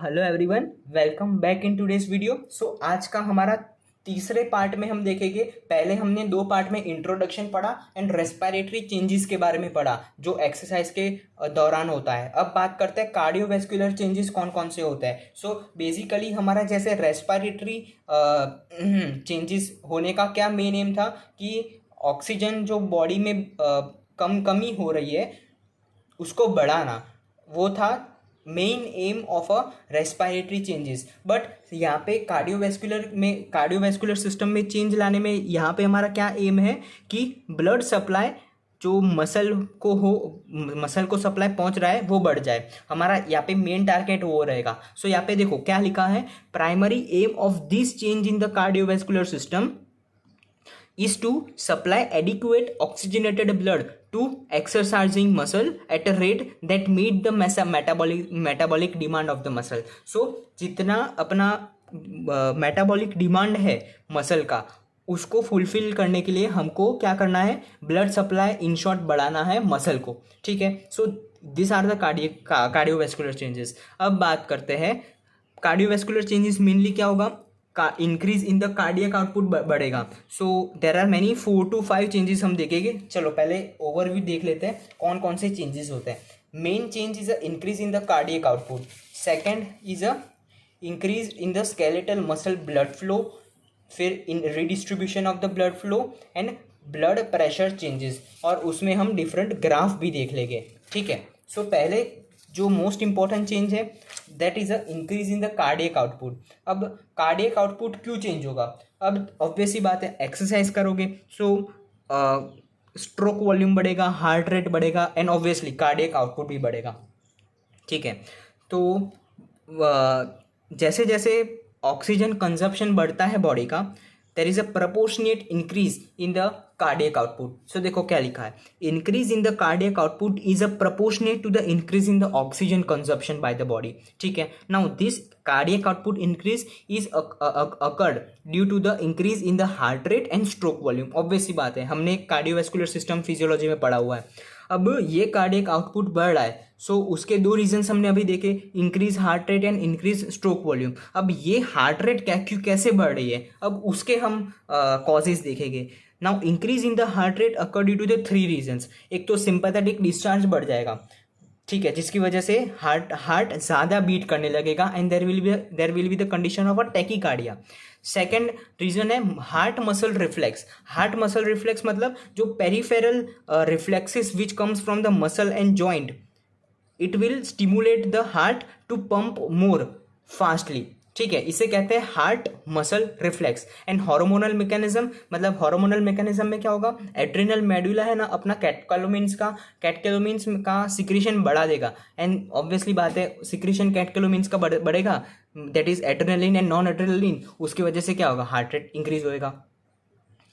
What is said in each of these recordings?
Hello everyone, welcome back in today's video. आज का हमारा तीसरे पार्ट में हम देखेंगे। पहले हमने दो पार्ट में इंट्रोडक्शन पढ़ा एंड रेस्पिरेटरी चेंजेस के बारे में पढ़ा जो एक्सरसाइज के दौरान होता है। अब बात करते हैं कार्डियोवैस्कुलर चेंजेस कौन कौन से होते हैं। बेसिकली हमारा जैसे रेस्पिरेटरी चेंजेस होने का क्या मेन एम था कि ऑक्सीजन जो बॉडी में कमी हो रही है उसको बढ़ाना, वो था main M of a respiratory changes. But यहाँ पे कार्डियोवैस्कुलर सिस्टम में चेंज लाने में यहाँ पे हमारा क्या एम है कि ब्लड सप्लाई जो मसल को सप्लाई पहुँच रहा है वो बढ़ जाए। हमारा यहाँ पे मेन टारगेट वो रहेगा। यहाँ पे देखो क्या लिखा है, primary aim of this change in the cardiovascular system is to supply adequate oxygenated blood to exercising muscle at a rate that meet the metabolic demand of the muscle. जितना अपना मेटाबॉलिक डिमांड है muscle का उसको fulfil करने के लिए हमको क्या करना है, ब्लड सप्लाई इन शॉर्ट बढ़ाना है मसल को। ठीक है, this are the cardiovascular changes. अब बात करते हैं कार्डियोवैस्कुलर चेंजेस मेनली क्या होगा, का increase in the cardiac output बढ़ेगा। There are many 4 to 5 changes हम देखेंगे। चलो पहले ओवरव्यू देख लेते हैं कौन कौन से चेंजेस होते हैं। Main change is a increase in the cardiac output. Second is a increase in the skeletal muscle blood flow, फिर in redistribution of the blood flow and blood pressure changes, और उसमें हम डिफरेंट ग्राफ भी देख लेंगे। ठीक है, पहले जो मोस्ट इंपॉर्टेंट चेंज है that is a increase in the cardiac output. अब कार्डियक आउटपुट क्यों चेंज होगा, अब ऑब्वियसली बात है एक्सरसाइज करोगे स्ट्रोक वॉल्यूम बढ़ेगा, हार्ट रेट बढ़ेगा एंड ऑब्वियसली कार्डियक आउटपुट भी बढ़ेगा। ठीक है, जैसे जैसे ऑक्सीजन कंजप्शन बढ़ता है बॉडी का, there is a proportionate increase in the cardiac output. देखो क्या लिखा है, increase in the cardiac output is a proportionate to the increase in the oxygen consumption by the body. ठीक है, now this cardiac output increase is occurred due to the increase in the heart rate and stroke volume. Obviously बात है, हमने cardiovascular system physiology में पढ़ा हुआ है। अब ये कार्डियक आउटपुट बढ़ रहा है, उसके दो रीजंस हमने अभी देखे, increase heart rate and increase stroke volume. अब ये हार्ट रेट कैसे बढ़ रही है, अब उसके हम कॉजेज देखेंगे। Now increase in the heart rate occur due to the 3 reasons. एक तो सिंपैथेटिक डिस्चार्ज बढ़ जाएगा, ठीक है, जिसकी वजह से हार्ट ज़्यादा बीट करने लगेगा and there will be the condition of a tachycardia. Second reason है heart muscle reflex. Heart muscle reflex मतलब जो peripheral reflexes which comes from the muscle and joint, it will stimulate the heart to pump more fastly. ठीक है, इसे कहते हैं heart muscle reflex. And hormonal mechanism, मतलब hormonal mechanism में क्या होगा, एड्रिनल मेडुला है ना अपना कैटकोलोमिन्स का सिक्रीशन बढ़ा देगा एंड ऑब्वियसली बात है सिक्रीशन कैटकोलोमिन्स का बढ़ेगा, that is adrenaline and non adrenaline. उसकी वजह से क्या होगा, हार्ट रेट इंक्रीज होएगा।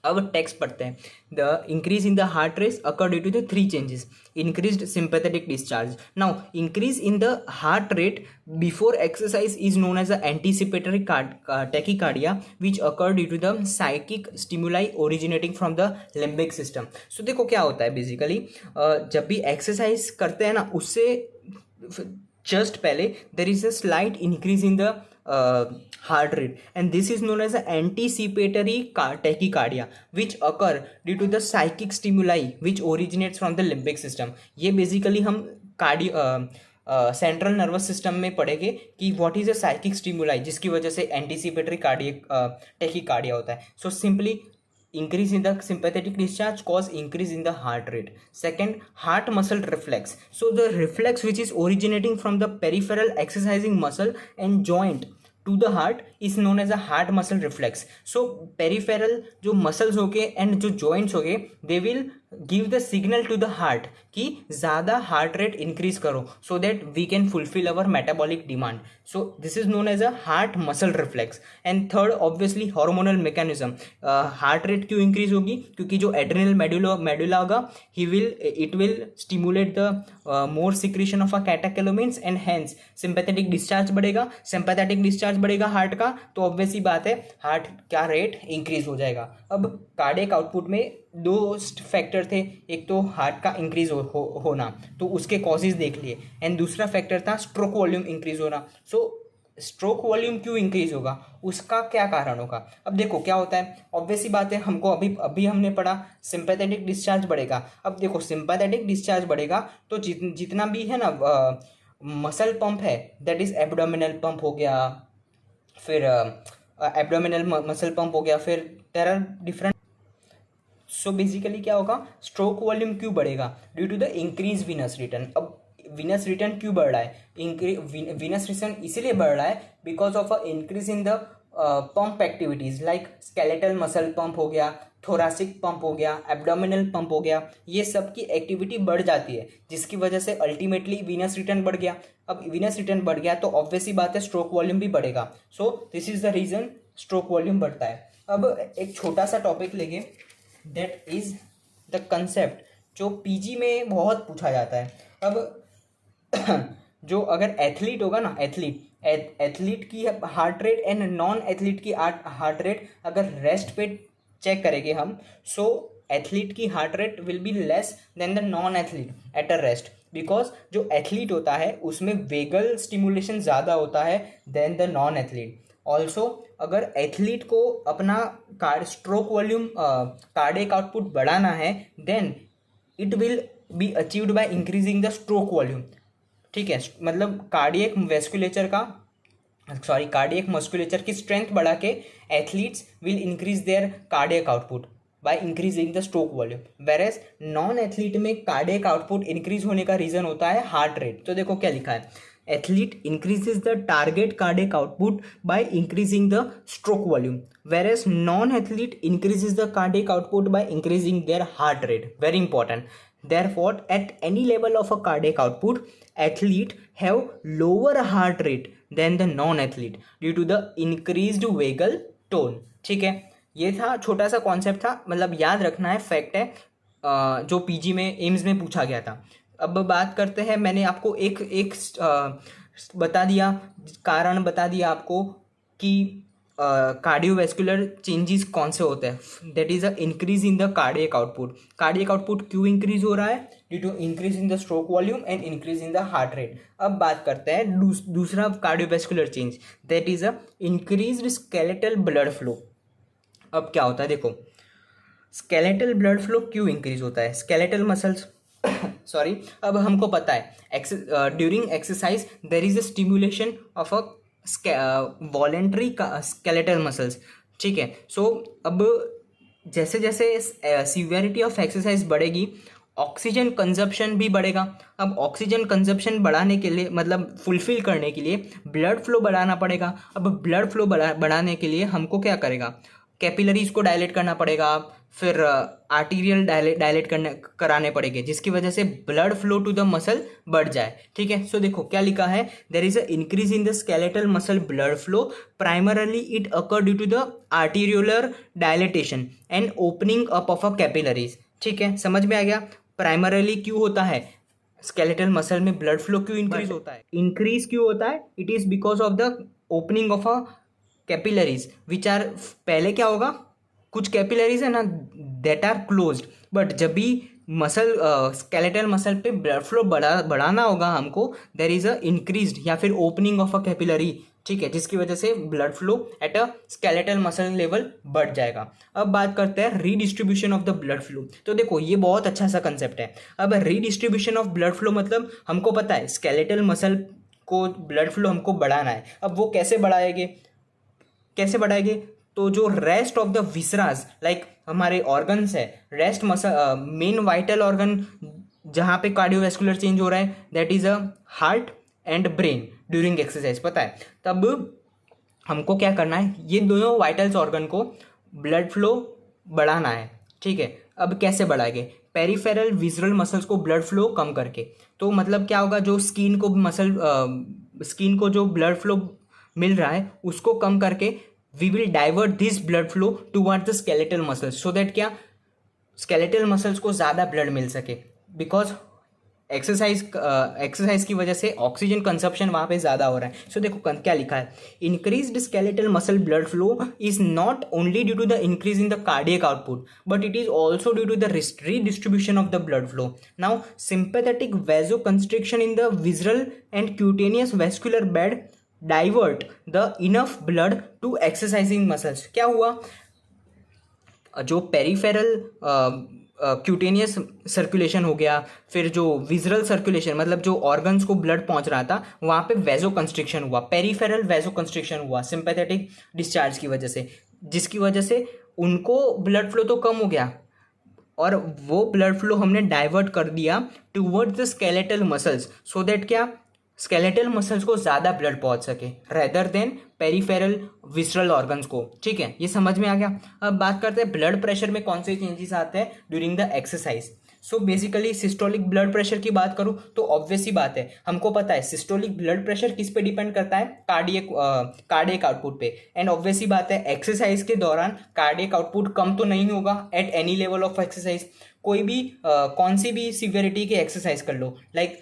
अब टेक्स्ट पढ़ते हैं, the increase in the heart rate occur due to the 3 changes. Increased sympathetic discharge. Now increase in the heart rate before exercise is known as the anticipatory tachycardia which occur due to the psychic stimuli originating from the limbic system. देखो क्या होता है basically, जब भी exercise करते हैं ना उससे जस्ट पहले देर is a slight increase in the heart rate and this is known as an anticipatory tachycardia which occur due to the psychic stimuli which originates from the limbic system। ये basically हम central nervous system में पढ़ेंगे कि what is a psychic stimuli जिसकी वजह से anticipatory tachycardia होता है। Simply increase in the sympathetic discharge cause increase in the heart rate. Second, heart muscle reflex. The reflex which is originating from the peripheral exercising muscle and joint to the heart is known as a heart muscle reflex. Peripheral जो muscles हो गए and जो joints हो गए they will give the signal to the heart कि ज़्यादा heart rate increase करो so that we can fulfill our metabolic demand. This is known as a heart muscle reflex. And third, obviously hormonal mechanism. Heart rate क्यों increase होगी, क्योंकि जो adrenal medulla होगा it will stimulate the more secretion of a catecholamines and hence sympathetic discharge बढ़ेगा। sympathetic discharge बढ़ेगा heart का तो obviously बात है हार्ट का रेट इंक्रीज हो जाएगा। अब कार्डियक आउटपुट में 2 फैक्टर थे, एक तो हार्ट का इंक्रीज होना तो उसके कॉजेज देख लिए एंड दूसरा फैक्टर था स्ट्रोक वॉल्यूम इंक्रीज होना। स्ट्रोक वॉल्यूम क्यों इंक्रीज होगा, उसका क्या कारण होगा। अब देखो क्या होता है, ऑब्वियस सी बात है, हमको अभी अभी हमने पढ़ा सिंपैथेटिक डिस्चार्ज बढ़ेगा। अब देखो सिंपैथेटिक डिस्चार्ज बढ़ेगा तो जितना भी है ना मसल पंप है, दैट इज एब्डोमिनल पंप हो गया, फिर एब्डोमिनल मसल पंप हो गया, फिर there are different. So basically क्या होगा, स्ट्रोक वॉल्यूम क्यों बढ़ेगा, due to the increase venous return. अब विनस रिटर्न क्यों बढ़ रहा है, विनस रिटर्न इसीलिए बढ़ रहा है because of a increase in the pump activities like skeletal muscle pump हो गया, थोरासिक पंप हो गया, एब्डोमिनल पंप हो गया, ये सब की एक्टिविटी बढ़ जाती है, जिसकी वजह से अल्टीमेटली विनस रिटर्न बढ़ गया। अब विनस रिटर्न बढ़ गया तो ऑब्वियसली बात है स्ट्रोक वॉल्यूम भी बढ़ेगा। So this is the reason stroke volume बढ़ता है। अब एक छोटा सा टॉपिक लेंगे, दैट इज द कंसेप्ट, जो पीजी में बहुत पूछा जाता है। अब जो अगर एथलीट होगा ना, एथलीट की heart rate and non athlete की हार्ट रेट अगर रेस्ट पे चेक करेंगे हम, सो एथलीट की heart rate will be less than the non athlete at a rest, because जो एथलीट होता है उसमें वेगल स्टिमुलेशन ज़्यादा होता है than the non athlete. Also अगर एथलीट को अपना स्ट्रोक वॉल्यूम कार्डियक आउटपुट बढ़ाना है, then it will be achieved by increasing the stroke volume. ठीक है, मतलब कार्डियक मस्कुलेचर की स्ट्रेंथ बढ़ा के athletes will increase their cardiac output by increasing the stroke volume, whereas non athlete में cardiac output increase होने का रीजन होता है हार्ट रेट। तो देखो क्या लिखा है, athlete increases the target cardiac output by increasing the stroke volume, whereas non-athlete increases the cardiac output by increasing their heart rate. Very important. Therefore, at any level of a cardiac output, athlete have lower heart rate than the non-athlete due to the increased vagal tone. ठीक है, ये था छोटा सा concept था, मतलब याद रखना है, फैक्ट है, जो पीजी में एम्स में पूछा गया था। अब बात करते हैं, मैंने आपको एक एक बता दिया, कारण बता दिया आपको कि कार्डियोवैस्कुलर चेंजेस कौन से होते हैं, that is a increase in the cardiac output. Cardiac output क्यों इंक्रीज हो रहा है, due to increase in the stroke volume and increase in the heart rate. अब बात करते हैं दूसरा cardiovascular change, that is a increased skeletal blood flow. अब क्या होता है, देखो स्केलेटल ब्लड फ्लो क्यों इंक्रीज होता है, स्केलेटल मसल्स सॉरी, अब हमको पता है during exercise there is a stimulation of a voluntary skeletal muscles. ठीक है, सो अब जैसे जैसे सीवियरिटी ऑफ एक्सरसाइज बढ़ेगी, ऑक्सीजन कंजप्शन भी बढ़ेगा। अब ऑक्सीजन कंजप्शन बढ़ाने के लिए, मतलब फुलफिल करने के लिए ब्लड फ्लो बढ़ाना पड़ेगा। अब ब्लड फ्लो बढ़ाने के लिए हमको क्या करेगा, कैपिलरीज को डायलेट करना पड़ेगा, फिर आर्टीरियल डायलेट कराने पड़ेंगे, जिसकी वजह से blood flow to the muscle बढ़ जाए। ठीक है, सो देखो क्या लिखा है, there is a increase in the skeletal muscle blood flow, primarily it occur due to the arteriolar dilatation and opening up of a capillaries. ठीक है, समझ में आ गया, प्राइमरली क्यों होता है स्केलेटल मसल में ब्लड फ्लो क्यों इंक्रीज होता है, इंक्रीज क्यों होता है, it is because of the opening of a capillaries which are, पहले क्या होगा, कुछ कैपिलरीज है ना दैट आर क्लोज्ड, बट जब भी मसल स्केलेटल मसल पे ब्लड फ्लो बढ़ाना होगा हमको, देयर इज अ इंक्रीज्ड या फिर ओपनिंग ऑफ अ कैपिलरी। ठीक है, जिसकी वजह से blood flow at a skeletal muscle level बढ़ जाएगा। अब बात करते हैं redistribution of the blood flow. तो देखो ये बहुत अच्छा सा कंसेप्ट है। अब रीडिस्ट्रीब्यूशन ऑफ ब्लड फ्लो मतलब हमको पता है स्केलेटल मसल को ब्लड फ्लो हमको बढ़ाना है। अब वो कैसे बढ़ाएंगे, तो जो रेस्ट ऑफ द विसरास लाइक हमारे ऑर्गन्स है, rest muscle main vital organ जहाँ पे कार्डियोवैस्कुलर चेंज हो रहा है, that is a heart and brain during exercise, पता है। तब हमको क्या करना है, ये दोनों वाइटल्स ऑर्गन को ब्लड फ्लो बढ़ाना है। ठीक है, अब कैसे बढ़ाएंगे, पेरिफेरल विजुअल मसल्स को ब्लड फ्लो कम करके। तो मतलब क्या होगा, जो स्किन को जो ब्लड फ्लो मिल रहा है उसको कम करके we will divert this blood flow toward the skeletal muscles, so that क्या स्केलेटल मसल्स को ज़्यादा ब्लड मिल सके, बिकॉज एक्सरसाइज की वजह से ऑक्सीजन कंजप्शन वहाँ पे ज़्यादा हो रहा है। सो देखो क्या लिखा है, increased skeletal muscle blood flow is not only due to the increase in the cardiac output, but it is also due to the redistribution of the blood flow. Now sympathetic vasoconstriction in the visceral and cutaneous vascular bed divert the enough blood to exercising muscles. क्या हुआ, जो peripheral cutaneous circulation हो गया, फिर जो visceral circulation मतलब जो organs को ब्लड पहुंच रहा था वहाँ पे वेजो कंस्ट्रिक्शन हुआ, पेरिफेरल वेजो कंस्ट्रिक्शन हुआ सिंपैथेटिक डिस्चार्ज की वजह से, जिसकी वजह से उनको ब्लड फ्लो तो कम हो गया और वो ब्लड फ्लो हमने डाइवर्ट कर दिया towards the skeletal muscles, so that क्या, स्केलेटल मसल्स को ज़्यादा ब्लड पहुंच सके rather than peripheral visceral organs को। ठीक है, ये समझ में आ गया। अब बात करते हैं ब्लड प्रेशर में कौन से चेंजेस आते हैं during the exercise. So basically systolic blood pressure की बात करूं तो ऑब्वियस ही बात है, हमको पता है सिस्टोलिक ब्लड प्रेशर किस पे डिपेंड करता है, कार्डियक आउटपुट पे। एंड ऑब्वियस ही बात है एक्सरसाइज के दौरान कार्डियक आउटपुट कम तो नहीं होगा at any level of exercise. कोई भी कौन सी भी सीवियरिटी की एक्सरसाइज कर लो, लाइक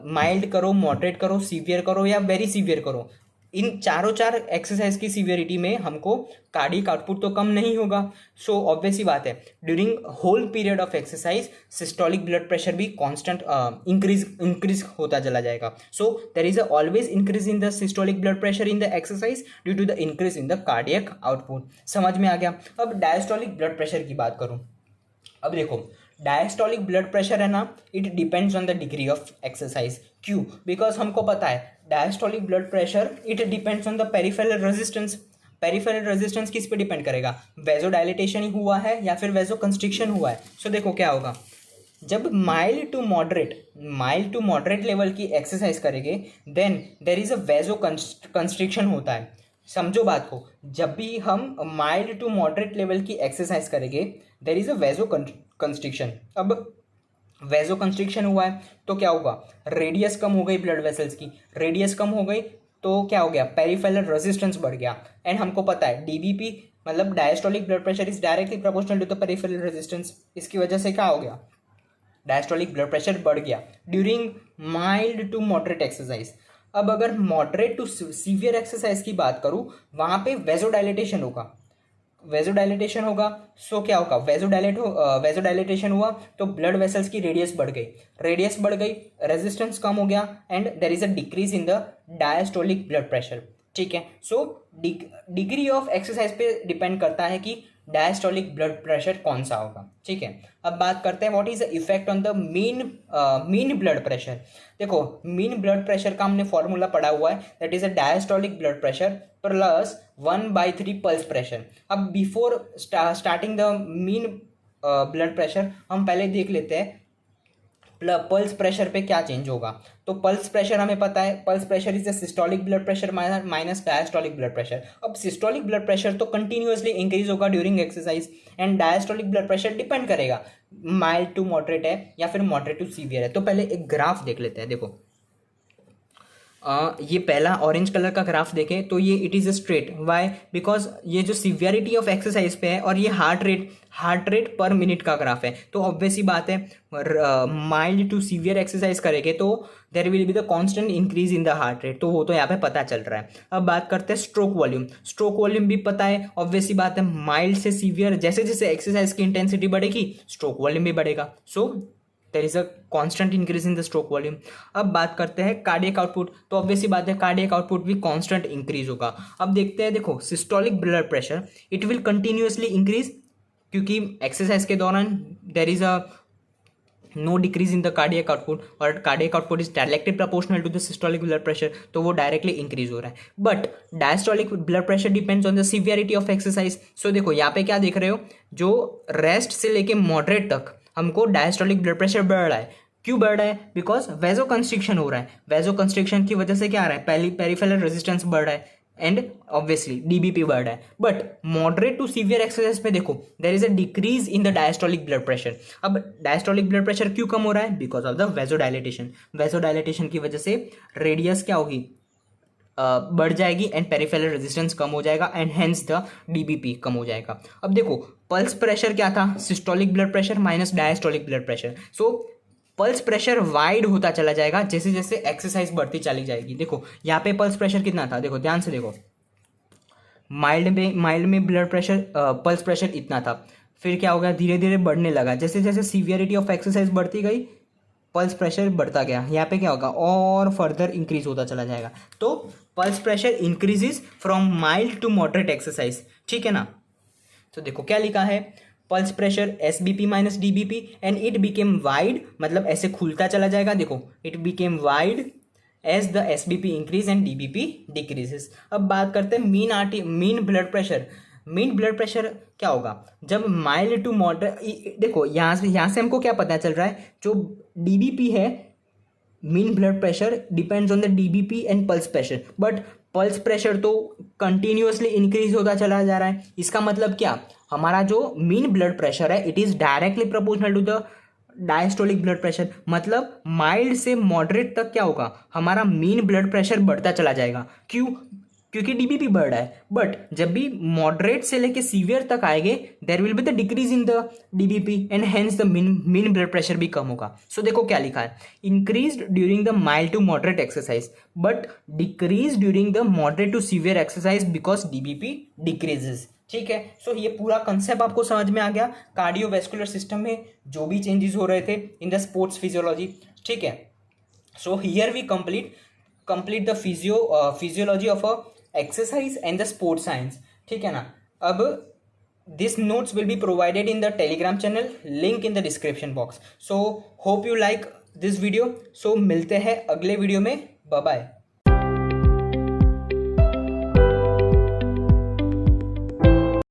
माइल्ड करो, मॉडरेट करो, सीवियर करो या वेरी सीवियर करो, इन चार एक्सरसाइज की सीवियरिटी में हमको कार्डियक आउटपुट तो कम नहीं होगा। सो ऑब्वियस ही बात है during whole period of exercise systolic blood pressure भी कांस्टेंट इंक्रीज होता चला जाएगा। So there is always increase in the systolic blood pressure in the exercise due to the increase in the cardiac output. समझ में आ गया। अब diastolic blood pressure की बात करूं, अब देखो डायस्टोलिक ब्लड प्रेशर है ना, it depends on the degree of exercise. क्यों? बिकॉज हमको पता है diastolic blood pressure it depends on the peripheral resistance. Peripheral resistance किस पे डिपेंड करेगा, वेजो डायलिटेशन हुआ है या फिर वेजो कंस्ट्रिक्शन हुआ है। सो देखो क्या होगा, जब माइल्ड टू मॉडरेट लेवल की एक्सरसाइज करेंगे then there is a vasoconstriction होता है। समझो बात को, जब भी हम माइल्ड टू मॉडरेट लेवल की एक्सरसाइज करेंगे देर इज अ वेजो कंस्ट्रिक्शन। अब वेजो कंस्ट्रिक्शन हुआ है तो क्या होगा, रेडियस कम हो गई ब्लड वेसल्स की, रेडियस कम हो गई तो क्या हो गया, पेरिफेरल रेजिस्टेंस बढ़ गया। एंड हमको पता है डीबीपी मतलब diastolic blood pressure is directly proportional to the peripheral resistance. इसकी वजह से क्या हो गया, डायस्टोलिक ब्लड प्रेशर बढ़ गया during mild to moderate exercise. अब अगर मॉडरेट टू सीवियर एक्सरसाइज की बात करूं वहां पे वेजोडाइलेटेशन होगा। सो क्या होगा, वेजोडाइलेटेशन हुआ तो ब्लड वेसल्स की रेडियस बढ़ गई, रेजिस्टेंस कम हो गया and there is a decrease in the diastolic blood pressure. ठीक है, सो डिग्री ऑफ एक्सरसाइज पे डिपेंड करता है कि डायस्टोलिक ब्लड प्रेशर कौन सा होगा। ठीक है, अब बात करते हैं what is the effect on the mean blood pressure. देखो मीन ब्लड प्रेशर का हमने फॉर्मूला पढ़ा हुआ है, that is a diastolic blood pressure plus 1/3 pulse pressure. अब before starting the mean blood pressure हम पहले देख लेते हैं पल्स प्रेशर पे क्या चेंज होगा। तो पल्स प्रेशर हमें पता है, pulse pressure is the systolic blood pressure minus diastolic blood pressure. अब सिस्टोलिक ब्लड प्रेशर तो कंटिन्यूअसली इंक्रीज होगा during exercise and diastolic blood pressure depend करेगा माइल्ड टू मॉडरेट है या फिर मॉडरेट टू सीवियर है। तो पहले एक ग्राफ देख लेते हैं। देखो ये पहला ऑरेंज कलर का ग्राफ देखें तो ये it is a straight, why because ये जो सीवियरिटी ऑफ एक्सरसाइज पे है और ये हार्ट रेट पर मिनट का ग्राफ है। तो ऑब्वियस ही बात है माइल्ड टू सीवियर एक्सरसाइज करेंगे तो देर will be the constant increase in the heart rate, तो वो तो यहाँ पे पता चल रहा है। अब बात करते हैं स्ट्रोक वॉल्यूम भी पता है, ऑब्वियस ही बात है माइल्ड से सीवियर जैसे जैसे एक्सरसाइज की इंटेंसिटी बढ़ेगी स्ट्रोक वॉल्यूम भी बढ़ेगा। So there is a constant increase in the stroke volume. अब बात करते हैं कार्डियक आउटपुट, तो ऑब्वियसली बात है कार्डियक आउटपुट भी कांस्टेंट इंक्रीज होगा। अब देखते हैं, देखो systolic blood pressure it will continuously increase क्योंकि एक्सरसाइज के दौरान there is a no decrease in the cardiac output और cardiac output is directly proportional to the systolic blood pressure, तो वो डायरेक्टली इंक्रीज हो रहा है। But diastolic blood pressure depends on the severity of exercise. So देखो यहाँ पे क्या देख रहे हो, जो रेस्ट से लेके मॉडरेट तक हमको डायस्टोलिक ब्लड प्रेशर बढ़ रहा है। क्यों बढ़ रहा है? बिकॉज वेजो कंस्ट्रिक्शन हो रहा है। वेजो कंस्ट्रिक्शन की वजह से क्या आ रहा है, पेरिफेरल रेजिस्टेंस बढ़ रहा है एंड ऑब्वियसली डीबीपी बढ़ रहा है। But moderate to severe exercise में देखो there is a decrease in the diastolic blood pressure. अब डायस्टोलिक ब्लड प्रेशर क्यों कम हो रहा है? बिकॉज ऑफ द वेजोडाइलेटेशन की वजह से रेडियस क्या होगी, बढ़ जाएगी एंड पेरिफेरल रेजिस्टेंस कम हो जाएगा एंड हेंस द डीबीपी कम हो जाएगा। अब देखो पल्स प्रेशर क्या था, systolic blood pressure minus diastolic blood pressure. So pulse pressure wide होता चला जाएगा जैसे जैसे एक्सरसाइज बढ़ती चली जाएगी। देखो यहाँ पे पल्स प्रेशर कितना था, देखो ध्यान से देखो, माइल्ड में ब्लड प्रेशर पल्स प्रेशर इतना था, फिर क्या हो गया धीरे धीरे बढ़ने लगा जैसे जैसे सीवियरिटी ऑफ एक्सरसाइज बढ़ती गई पल्स प्रेशर बढ़ता गया, यहाँ पे क्या होगा और फर्दर इंक्रीज होता चला जाएगा। तो pulse pressure increases from mild to moderate exercise, ठीक है ना। तो देखो क्या लिखा है, pulse pressure SBP minus DBP and it became wide, मतलब ऐसे खुलता चला जाएगा। देखो it became wide as the SBP increase and DBP decreases. अब बात करते हैं mean blood pressure. Mean blood pressure क्या होगा जब माइल्ड टू मॉडरेट, देखो यहाँ से हमको क्या पता चल रहा है, जो DBP है mean blood pressure depends on the DBP and pulse pressure, but pulse pressure तो कंटिन्यूअसली इंक्रीज होता चला जा रहा है। इसका मतलब क्या, हमारा जो मीन ब्लड प्रेशर है it is directly proportional to the diastolic blood pressure. मतलब माइल्ड से मॉडरेट तक क्या होगा, हमारा मीन ब्लड प्रेशर बढ़ता चला जाएगा। क्यों, क्योंकि DBP बढ़ रहा है। बट जब भी मॉडरेट से लेके सीवियर तक आएंगे there will be the decrease in the DBP and hence the mean blood pressure भी कम होगा। सो देखो क्या लिखा है, increase during the mild to moderate exercise but decrease during the moderate to severe exercise because DBP decreases. ठीक है, सो ये पूरा कंसेप्ट आपको समझ में आ गया कार्डियोवैस्कुलर सिस्टम में जो भी चेंजेस हो रहे थे इन द स्पोर्ट्स फिजियोलॉजी। ठीक है, so here we complete the physiology of a exercise and the sports science. ठीक है ना। अब this notes will be provided in the Telegram channel, link in the description box. So hope you like this video. So मिलते हैं अगले video में, bye bye.